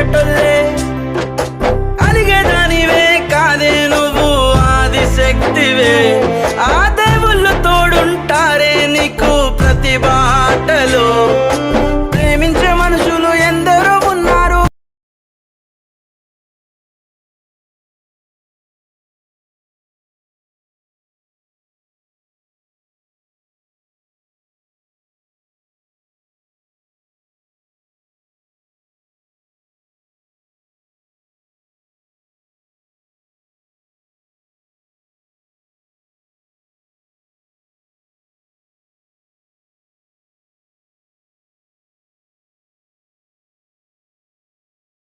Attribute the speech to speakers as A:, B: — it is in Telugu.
A: చేసేటోళ్ళే. అలిగేదానివే కాదే నువ్వు ఆదిశక్తివే, ఆ దేవుళ్ళు తోడుంటారే నీకు ప్రతి బాటలో.